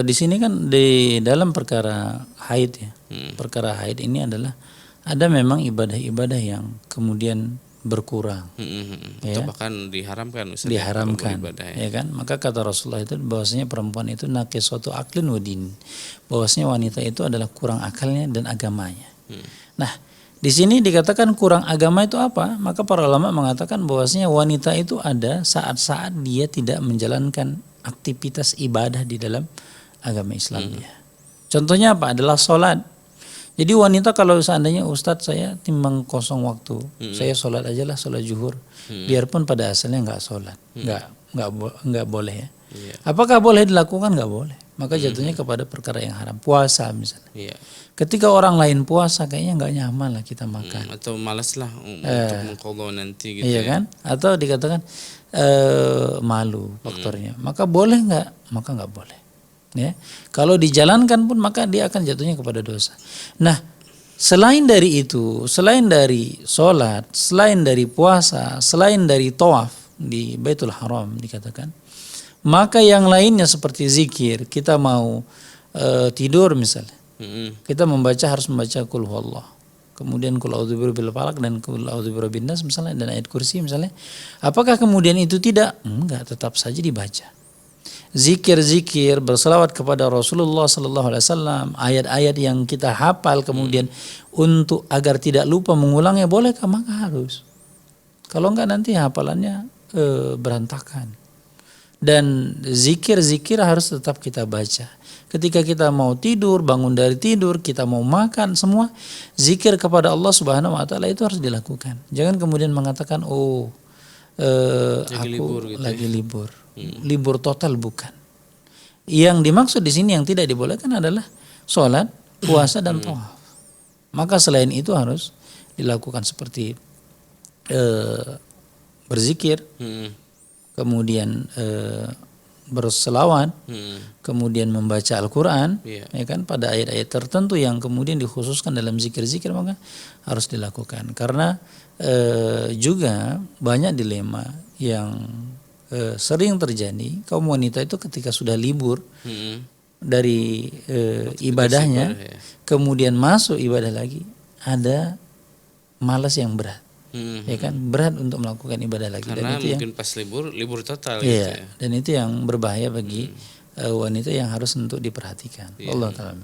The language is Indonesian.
Di sini kan di dalam perkara haid ya. Perkara haid ini adalah ada memang ibadah-ibadah yang kemudian berkurang. Atau bahkan diharamkan Ustaz, Diharamkan beribadah ya kan. Maka kata Rasulullah itu bahwasanya perempuan itu naqisatu aqlin wa din. Bahwasanya wanita itu adalah kurang akalnya dan agamanya. Nah, di sini dikatakan kurang agama itu apa? Maka para ulama mengatakan bahwasanya wanita itu ada saat-saat dia tidak menjalankan aktivitas ibadah di dalam agama Islam dia. Contohnya apa? Adalah sholat. Jadi wanita kalau seandainya Ustadz saya timbang kosong waktu, saya sholat aja lah, sholat zuhur, biarpun pada asalnya nggak sholat, nggak boleh ya. Apakah boleh dilakukan? Nggak boleh. Maka jatuhnya kepada perkara yang haram. Puasa misalnya. Ketika orang lain puasa kayaknya nggak nyaman lah kita makan. Atau malas lah untuk mengqadha nanti gitu. Iya kan? Atau dikatakan malu faktornya. Maka boleh nggak? Maka nggak boleh. Ya, kalau dijalankan pun maka dia akan jatuhnya kepada dosa. Nah, selain dari itu, selain dari sholat, selain dari puasa, selain dari tawaf di Baitul Haram dikatakan, maka yang lainnya seperti zikir, kita mau tidur misalnya, kita harus membaca Qul Huwallah, kemudian Qul A'udzu birabbil falaq dan Qul A'udzu birabbin nas misalnya, dan ayat kursi misalnya. Apakah kemudian itu tidak? Enggak, tetap saja dibaca. Zikir-zikir, berselawat kepada Rasulullah sallallahu alaihi wasallam, ayat-ayat yang kita hafal kemudian untuk agar tidak lupa mengulangnya, bolehkah? Maka harus. Kalau enggak nanti hafalannya berantakan. Dan zikir-zikir harus tetap kita baca. Ketika kita mau tidur, bangun dari tidur, kita mau makan, semua zikir kepada Allah Subhanahu wa taala itu harus dilakukan. Jangan kemudian mengatakan aku lagi libur. Libur total bukan. Yang dimaksud di sini yang tidak dibolehkan adalah sholat, puasa dan tawaf. Maka selain itu harus dilakukan seperti berzikir, kemudian berselawat, kemudian membaca Al-Quran, ya kan, pada ayat-ayat tertentu yang kemudian dikhususkan dalam zikir-zikir, maka harus dilakukan. Karena juga banyak dilema yang sering terjadi. Kaum wanita itu ketika sudah libur dari ibadahnya, kemudian masuk ibadah lagi, ada malas yang berat. Ya kan, berat untuk melakukan ibadah lagi. Karena dan itu mungkin pas libur total gitu ya. Dan itu yang berbahaya bagi wanita yang harus untuk diperhatikan. Allah Ta'ala.